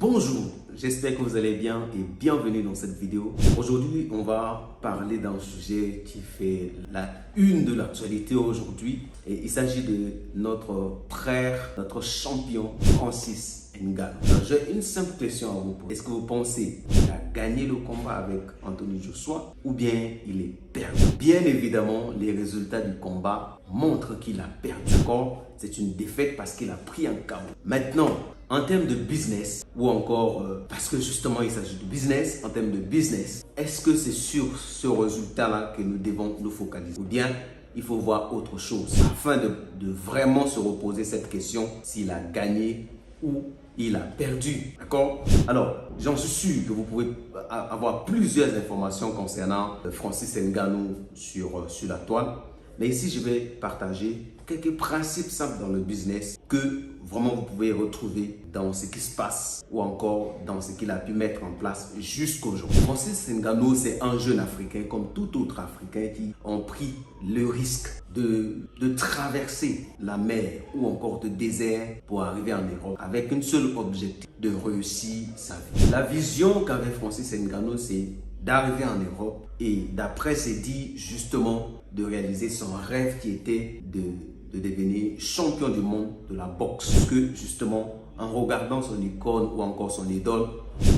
Bonjour, j'espère que vous allez bien et bienvenue dans cette vidéo. Aujourd'hui, on va parler d'un sujet qui fait la une de l'actualité aujourd'hui. Et il s'agit de notre frère, notre champion, Francis Ngannou. J'ai une simple question à vous poser. Est-ce que vous pensez qu'il a gagné le combat avec Anthony Joshua ou bien il est perdu? Bien évidemment, les résultats du combat montrent qu'il a perdu. D'accord? C'est une défaite parce qu'il a pris un KO. Maintenant, en termes de business, ou encore parce que justement il s'agit de business, en termes de business, est-ce que c'est sur ce résultat-là que nous devons nous focaliser? Ou bien il faut voir autre chose afin de vraiment se reposer cette question s'il a gagné ou il a perdu. D'accord? Alors, j'en suis sûr que vous pouvez avoir plusieurs informations concernant Francis Ngannou sur la toile. Mais ici, je vais partager quelques principes simples dans le business que vraiment vous pouvez retrouver dans ce qui se passe ou encore dans ce qu'il a pu mettre en place jusqu'aujourd'hui. Francis Ngannou, c'est un jeune Africain comme tout autre Africain qui ont pris le risque de traverser la mer ou encore de désert pour arriver en Europe avec un seul objectif, de réussir sa vie. La vision qu'avait Francis Ngannou, c'est d'arriver en Europe et d'après c'est dit justement de réaliser son rêve qui était de devenir champion du monde de la boxe. Parce que justement en regardant son icône ou encore son idole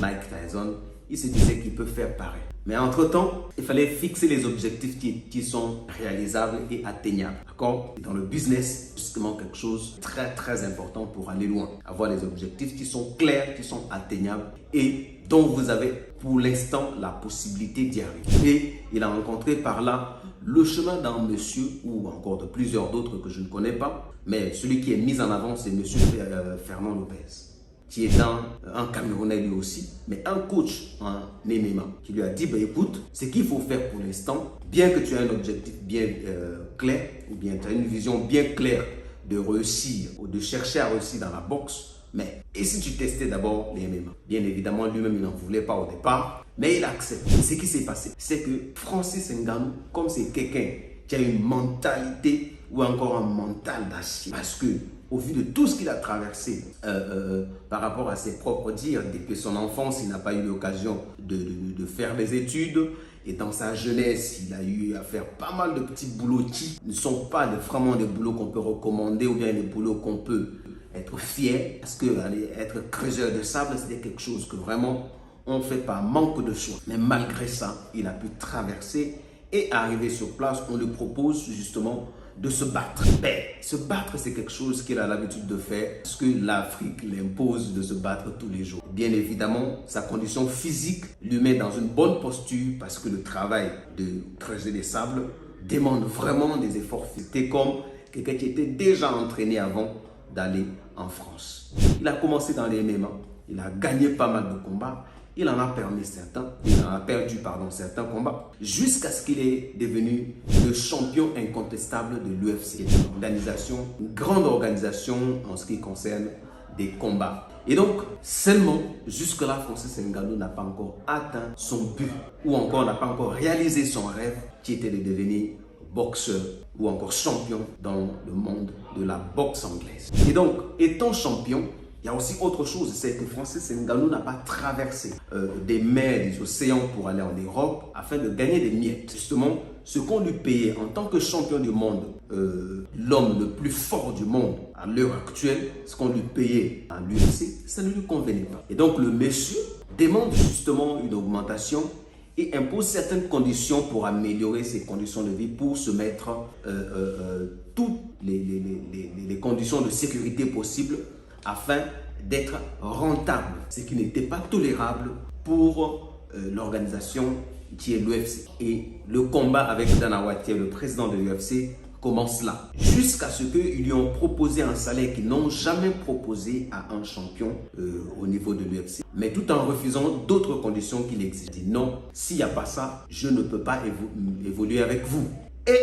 Mike Tyson, il se disait qu'il peut faire pareil. Mais entre-temps, il fallait fixer les objectifs qui sont réalisables et atteignables. D'accord? Dans le business, c'est justement quelque chose de très important pour aller loin. Avoir les objectifs qui sont clairs, qui sont atteignables et dont vous avez pour l'instant la possibilité d'y arriver. Et il a rencontré par là le chemin d'un monsieur ou encore de plusieurs d'autres que je ne connais pas. Mais celui qui est mis en avant, c'est monsieur Fernand Lopez, qui est un Camerounais lui aussi, mais un coach en MMA, qui lui a dit, écoute, ce qu'il faut faire pour l'instant, bien que tu aies un objectif bien clair, ou bien tu as une vision bien claire de réussir, ou de chercher à réussir dans la boxe, mais et si tu testais d'abord les MMA? Bien évidemment, lui-même, il n'en voulait pas au départ, mais il a accepté. Ce qui s'est passé, c'est que Francis Ngannou, comme c'est quelqu'un qui a une mentalité ou encore un mental d'acier, parce que au vu de tout ce qu'il a traversé par rapport à ses propres dires, depuis son enfance, il n'a pas eu l'occasion de faire des études. Et dans sa jeunesse, il a eu à faire pas mal de petits boulots qui ne sont pas vraiment des boulots qu'on peut recommander ou bien des boulots qu'on peut être fier. Parce que être creuseur de sable, c'était quelque chose que vraiment on fait par manque de choix. Mais malgré ça, il a pu traverser et arriver sur place. On lui propose justement de se battre. Se battre, c'est quelque chose qu'il a l'habitude de faire parce que l'Afrique l'impose de se battre tous les jours. Bien évidemment, sa condition physique lui met dans une bonne posture parce que le travail de creuser des sables demande vraiment des efforts physiques. C'était comme quelqu'un qui était déjà entraîné avant d'aller en France. Il a commencé dans les MMA, il a gagné pas mal de combats. Il en a perdu certains combats jusqu'à ce qu'il est devenu le champion incontestable de l'UFC, une grande organisation en ce qui concerne des combats. Et donc, seulement, jusque-là, Francis Ngannou n'a pas encore atteint son but ou encore n'a pas encore réalisé son rêve qui était de devenir boxeur ou encore champion dans le monde de la boxe anglaise. Et donc, étant champion, il y a aussi autre chose, c'est que Francis Ngannou n'a pas traversé des mers, des océans pour aller en Europe afin de gagner des miettes. Justement, ce qu'on lui payait en tant que champion du monde, l'homme le plus fort du monde à l'heure actuelle, ce qu'on lui payait à l'UFC, ça ne lui convenait pas. Et donc le monsieur demande justement une augmentation et impose certaines conditions pour améliorer ses conditions de vie, pour se mettre toutes les conditions de sécurité possibles afin d'être rentable, ce qui n'était pas tolérable pour l'organisation qui est l'UFC. Et le combat avec Dana White, qui est le président de l'UFC, commence là. Jusqu'à ce qu'ils lui ont proposé un salaire qu'ils n'ont jamais proposé à un champion au niveau de l'UFC. Mais tout en refusant d'autres conditions qu'il exige. Il dit non, s'il n'y a pas ça, je ne peux pas évoluer avec vous. Et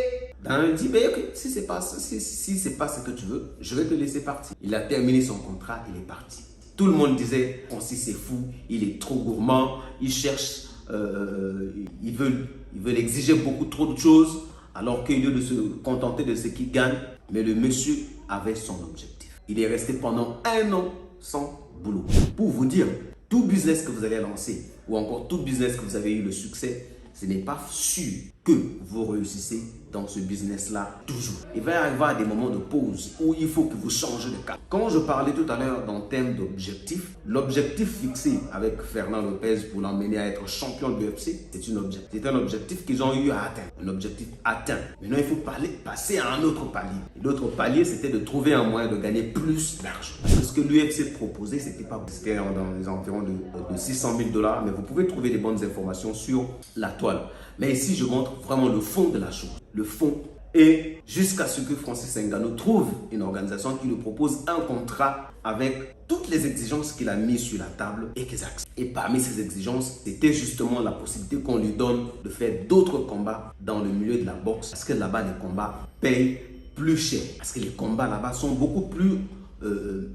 il dit, okay, si c'est pas ce que tu veux, je vais te laisser partir. Il a terminé son contrat, il est parti. Tout le monde disait, Francis c'est fou, il est trop gourmand, il cherche, il veut exiger beaucoup trop de choses, alors qu'au lieu de se contenter de ce qu'il gagne, mais le monsieur avait son objectif. Il est resté pendant 1 an sans boulot. Pour vous dire, tout business que vous allez lancer ou encore tout business que vous avez eu le succès, ce n'est pas sûr que vous réussissez dans ce business-là toujours. Il va y avoir des moments de pause où il faut que vous changez de cap. Quand je parlais tout à l'heure d'un thème d'objectif, l'objectif fixé avec Fernand Lopez pour l'emmener à être champion de l'UFC, c'est un objectif qu'ils ont eu à atteindre. Un objectif atteint. Maintenant, il faut passer à un autre palier. L'autre palier, c'était de trouver un moyen de gagner plus d'argent. Parce que ce que l'UFC proposait, c'était pas c'était dans les environs de 600 000 $, mais vous pouvez trouver des bonnes informations sur la toile. Mais ici, je montre vraiment le fond de la chose. Le fond. Et jusqu'à ce que Francis Ngannou trouve une organisation qui lui propose un contrat avec toutes les exigences qu'il a mises sur la table et qu'ils acceptent. Et parmi ces exigences, c'était justement la possibilité qu'on lui donne de faire d'autres combats dans le milieu de la boxe. Parce que là-bas, les combats payent plus cher. Parce que les combats là-bas sont beaucoup plus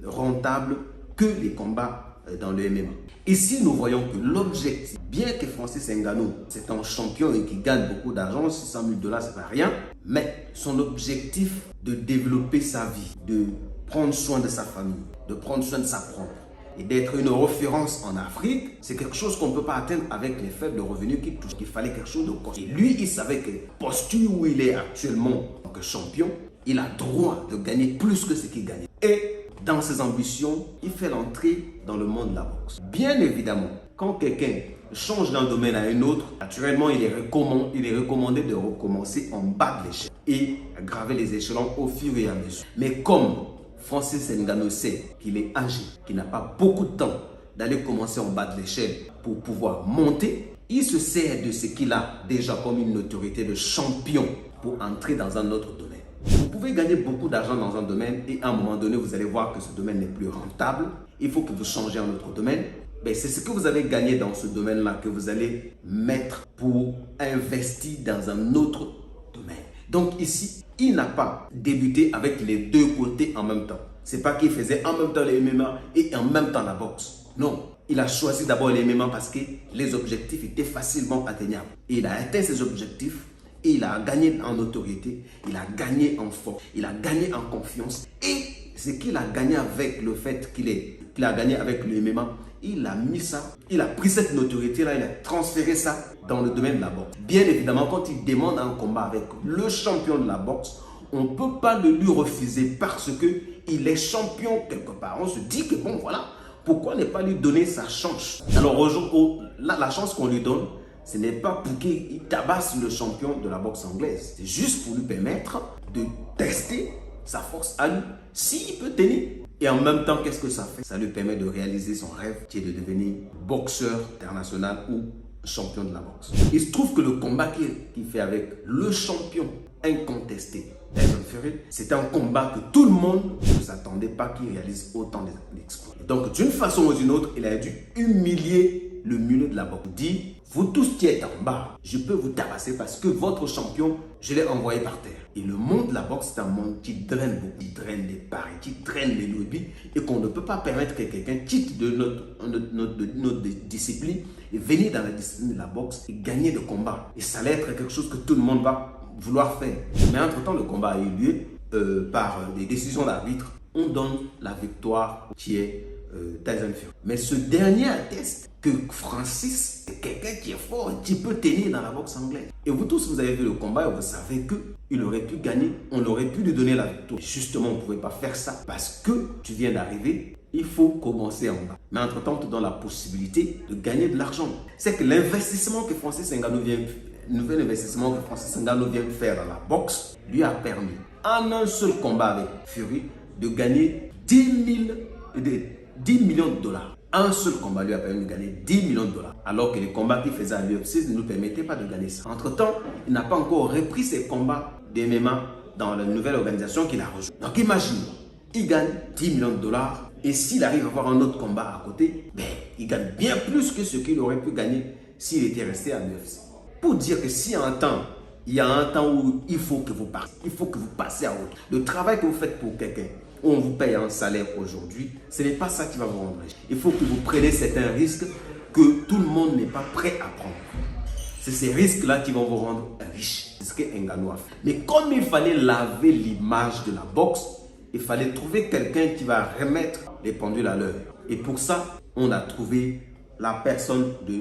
rentables que les combats dans le MMA. Ici, nous voyons que l'objectif, bien que Francis Ngannou, c'est un champion et qui gagne beaucoup d'argent, 600 000 $, c'est pas rien, mais son objectif de développer sa vie, de prendre soin de sa famille, de prendre soin de sa propre et d'être une référence en Afrique, c'est quelque chose qu'on ne peut pas atteindre avec les faibles revenus qu'il touche. Il fallait quelque chose de constant. Et lui, il savait que posture où il est actuellement en tant que champion, il a droit de gagner plus que ce qu'il gagnait. Et dans ses ambitions, il fait l'entrée dans le monde de la boxe. Bien évidemment, quand quelqu'un change d'un domaine à un autre, naturellement, il est recommandé de recommencer en bas de l'échelle et graver les échelons au fur et à mesure. Mais comme Francis Ngannou sait qu'il est âgé, qu'il n'a pas beaucoup de temps d'aller commencer en bas de l'échelle pour pouvoir monter, il se sert de ce qu'il a déjà comme une autorité de champion pour entrer dans un autre domaine. Vous pouvez gagner beaucoup d'argent dans un domaine et à un moment donné, vous allez voir que ce domaine n'est plus rentable. Il faut que vous changez un autre domaine. Ben, c'est ce que vous avez gagné dans ce domaine-là que vous allez mettre pour investir dans un autre domaine. Donc ici, il n'a pas débuté avec les deux côtés en même temps. C'est pas qu'il faisait en même temps les MMA et en même temps la boxe. Non, il a choisi d'abord les MMA parce que les objectifs étaient facilement atteignables. Et il a atteint ses objectifs. Et il a gagné en autorité, il a gagné en force, il a gagné en confiance. Et ce qu'il a gagné avec le fait qu'il a gagné avec le MMA, il a mis ça, il a pris cette notoriété-là, il a transféré ça dans le domaine de la boxe. Bien évidemment, quand il demande un combat avec le champion de la boxe, on ne peut pas le lui refuser parce qu'il est champion quelque part. On se dit que bon, voilà, pourquoi ne pas lui donner sa chance? Alors aujourd'hui, la chance qu'on lui donne, ce n'est pas pour qu'il tabasse le champion de la boxe anglaise. C'est juste pour lui permettre de tester sa force à lui, s'il peut tenir. Et en même temps, qu'est-ce que ça fait? Ça lui permet de réaliser son rêve, qui est de devenir boxeur international ou champion de la boxe. Il se trouve que le combat qu'il fait avec le champion incontesté, Tyson Fury, c'est un combat que tout le monde ne s'attendait pas qu'il réalise autant d'exploits. Donc, d'une façon ou d'une autre, il a dû humilier le milieu de la boxe. Il dit, vous tous qui êtes en bas, je peux vous tabasser parce que votre champion, je l'ai envoyé par terre. Et le monde de la boxe, c'est un monde qui draine beaucoup, qui draine les paris, qui draine les lobbies et qu'on ne peut pas permettre que quelqu'un quitte de notre discipline et venir dans la discipline de la boxe et gagner de combat. Et ça allait être quelque chose que tout le monde va vouloir faire. Mais entre-temps, le combat a eu lieu par des décisions d'arbitre. On donne la victoire qui est Tyson Fury. Mais ce dernier atteste que Francis est quelqu'un qui est fort et qui peut tenir dans la boxe anglaise. Et vous tous, vous avez vu le combat et vous savez qu'il aurait pu gagner. On aurait pu lui donner la victoire. Justement, on ne pouvait pas faire ça parce que tu viens d'arriver. Il faut commencer en bas. Mais entre-temps, on te donne la possibilité de gagner de l'argent. C'est que l'investissement que Francis Ngannou vient faire dans la boxe lui a permis, en un seul combat avec Fury, de gagner 10 millions de dollars. Un seul combat lui a permis de gagner 10 millions de dollars. Alors que les combats qu'il faisait à l'UFC ne nous permettaient pas de gagner ça. Entre-temps, il n'a pas encore repris ses combats de MMA dans la nouvelle organisation qu'il a rejoint. Donc imagine, il gagne 10 millions de dollars. Et s'il arrive à avoir un autre combat à côté, ben, il gagne bien plus que ce qu'il aurait pu gagner s'il était resté à l'UFC. Pour dire que si il y a un temps où il faut que vous partiez, il faut que vous passiez à autre. Le travail que vous faites pour quelqu'un, on vous paye un salaire aujourd'hui, ce n'est pas ça qui va vous rendre riche. Il faut que vous preniez certains risques que tout le monde n'est pas prêt à prendre. C'est ces risques-là qui vont vous rendre riche. C'est ce que Ngannou a fait. Mais comme il fallait laver l'image de la boxe, il fallait trouver quelqu'un qui va remettre les pendules à l'heure. Et pour ça, on a trouvé la personne de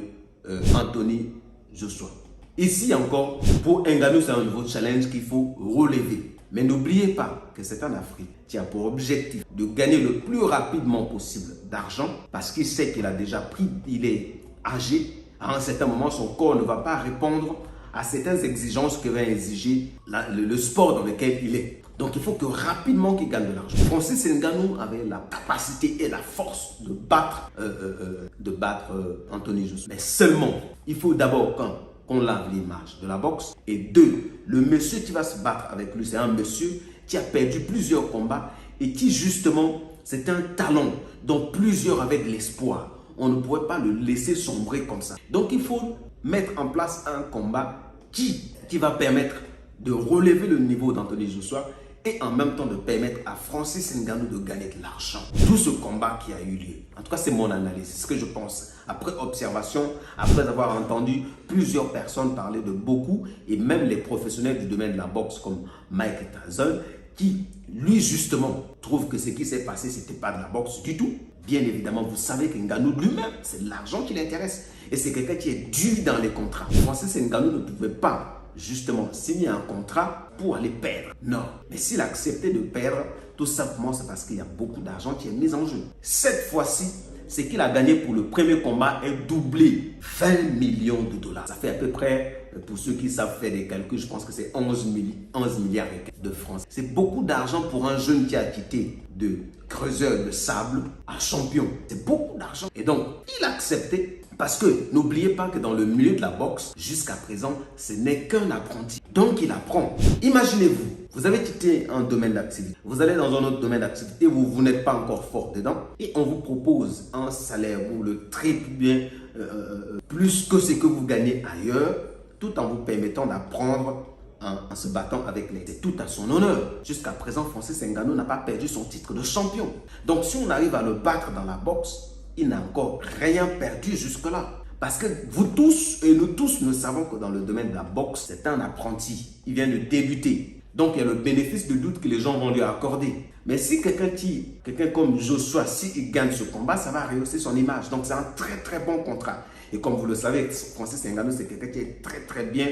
Anthony Joshua. Ici encore, pour Ngannou, c'est un nouveau challenge qu'il faut relever. Mais n'oubliez pas que c'est un Africain qui a pour objectif de gagner le plus rapidement possible d'argent parce qu'il sait qu'il a déjà pris, il est âgé. À un certain moment, son corps ne va pas répondre à certaines exigences que va exiger le sport dans lequel il est. Donc il faut que rapidement qu'il gagne de l'argent. Francis Ngannou avait la capacité et la force de battre Anthony Joshua. Mais seulement, il faut d'abord qu'on lave l'image de la boxe. Et deux, le monsieur qui va se battre avec lui, c'est un monsieur qui a perdu plusieurs combats et qui justement, c'est un talent dont plusieurs avaient de l'espoir. On ne pourrait pas le laisser sombrer comme ça. Donc il faut mettre en place un combat qui va permettre de relever le niveau d'Anthony Joshua et en même temps de permettre à Francis Ngannou de gagner de l'argent. Tout ce combat qui a eu lieu. En tout cas, c'est mon analyse, c'est ce que je pense. Après observation, après avoir entendu plusieurs personnes parler de beaucoup, et même les professionnels du domaine de la boxe comme Mike Tyson, qui, lui, justement, trouve que ce qui s'est passé, ce n'était pas de la boxe du tout. Bien évidemment, vous savez que Ngannou lui-même, c'est l'argent qui l'intéresse. Et c'est quelqu'un qui est dur dans les contrats. Francis Ngannou ne pouvait pas justement signer un contrat pour aller perdre. Non. Mais s'il acceptait de perdre, tout simplement, c'est parce qu'il y a beaucoup d'argent qui est mis en jeu. Cette fois-ci, ce qu'il a gagné pour le premier combat est doublé. 20 millions de dollars. Ça fait à peu près, pour ceux qui savent faire des calculs, je pense que c'est 11 milliards de francs. C'est beaucoup d'argent pour un jeune qui a quitté de creuseur de sable à champion. C'est beaucoup d'argent. Et donc, il a accepté. Parce que n'oubliez pas que dans le milieu de la boxe, jusqu'à présent, ce n'est qu'un apprenti. Donc il apprend. Imaginez-vous, vous avez quitté un domaine d'activité. Vous allez dans un autre domaine d'activité où vous n'êtes pas encore fort dedans. Et on vous propose un salaire où le triple bien plus que ce que vous gagnez ailleurs, tout en vous permettant d'apprendre en se battant avec les... C'est tout à son honneur. Jusqu'à présent, Francis Ngannou n'a pas perdu son titre de champion. Donc si on arrive à le battre dans la boxe, il n'a encore rien perdu jusque-là. Parce que vous tous et nous tous, nous savons que dans le domaine de la boxe, c'est un apprenti. Il vient de débuter. Donc, il y a le bénéfice de doute que les gens vont lui accorder. Mais si quelqu'un comme Joshua, s'il gagne ce combat, ça va rehausser son image. Donc, c'est un très, très bon contrat. Et comme vous le savez, Francis Ngannou, c'est quelqu'un qui est très, très bien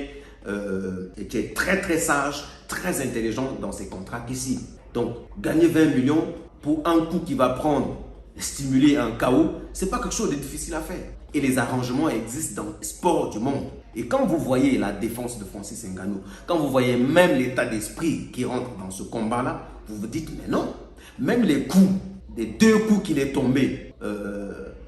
et qui est très, très sage, très intelligent dans ses contrats qu'ici. Donc, gagner 20 millions pour un coup qui va prendre stimuler un chaos, c'est pas quelque chose de difficile à faire. Et les arrangements existent dans les sports du monde. Et quand vous voyez la défense de Francis Ngannou, quand vous voyez même l'état d'esprit qui rentre dans ce combat-là, vous vous dites, mais non, même les coups, les 2 coups qu'il est tombé,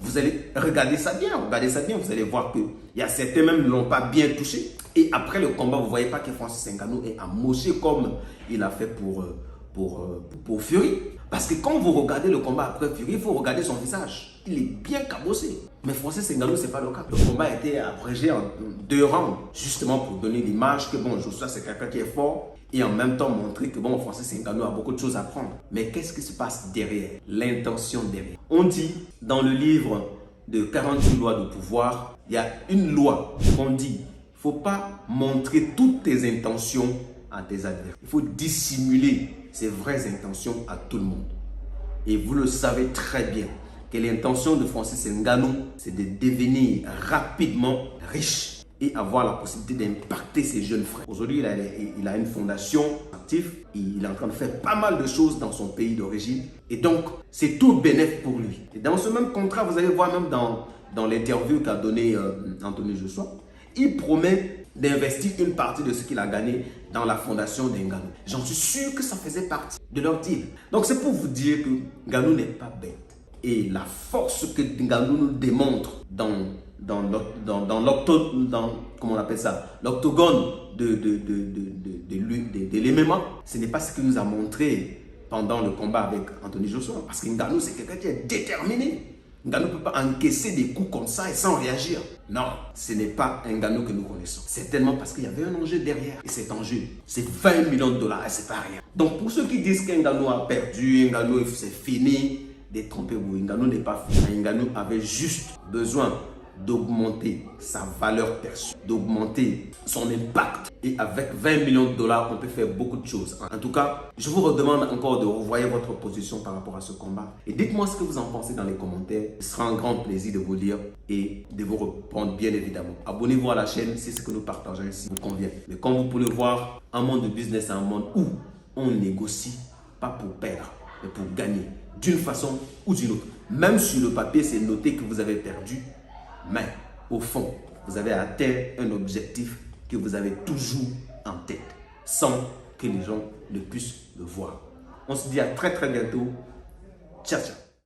vous allez regarder ça bien, vous allez voir qu'il y a certains même ne l'ont pas bien touché. Et après le combat, vous ne voyez pas que Francis Ngannou est amoché comme il a fait pour Fury. Parce que quand vous regardez le combat après Fury, il faut regarder son visage. Il est bien cabossé. Mais Francis Ngannou, ce n'est pas le cas. Le combat a été abrégé en 2 rounds, justement pour donner l'image que bon, Joshua c'est quelqu'un qui est fort et en même temps montrer que bon, Francis Ngannou a beaucoup de choses à prendre. Mais qu'est-ce qui se passe derrière? L'intention derrière. On dit dans le livre de 48 lois de pouvoir, il y a une loi qu'on dit, il ne faut pas montrer toutes tes intentions à tes adversaires. Il faut dissimuler ses vraies intentions à tout le monde. Et vous le savez très bien que l'intention de Francis Ngannou, c'est de devenir rapidement riche et avoir la possibilité d'impacter ses jeunes frères. Aujourd'hui, il a une fondation active. Il est en train de faire pas mal de choses dans son pays d'origine. Et donc, c'est tout bénéfique pour lui. Et dans ce même contrat, vous allez voir même dans l'interview qu'a donné Anthony Joshua, il promet d'investir une partie de ce qu'il a gagné dans la fondation d'Ngannou. J'en suis sûr que ça faisait partie de leur deal. Donc c'est pour vous dire que Ngannou n'est pas bête. Et la force que Ngannou nous démontre dans l'octogone de l'MMA, ce n'est pas ce qu'il nous a montré pendant le combat avec Anthony Joshua. Parce que Ngannou, c'est quelqu'un qui est déterminé. Ngannou ne peut pas encaisser des coups comme ça et sans réagir. Non, ce n'est pas un Ngannou que nous connaissons. Certainement parce qu'il y avait un enjeu derrière. Et cet enjeu, c'est 20 millions de dollars et c'est pas rien. Donc pour ceux qui disent qu'Ngannou a perdu, Ngannou c'est fini, détrompez-vous. Ngannou n'est pas fini. Ngannou avait juste besoin d'augmenter sa valeur perçue, d'augmenter son impact. Et avec 20 millions de dollars, on peut faire beaucoup de choses. En tout cas, je vous redemande encore de revoir votre position par rapport à ce combat. Et dites-moi ce que vous en pensez dans les commentaires. Ce sera un grand plaisir de vous lire et de vous répondre bien évidemment. Abonnez-vous à la chaîne si ce que nous partageons ici vous convient. Mais comme vous pouvez le voir, un monde de business, c'est un monde où on négocie pas pour perdre, mais pour gagner d'une façon ou d'une autre. Même sur le papier, c'est noté que vous avez perdu, mais au fond, vous avez atteint un objectif que vous avez toujours en tête, sans que les gens ne puissent le voir. On se dit à très bientôt. Ciao, ciao.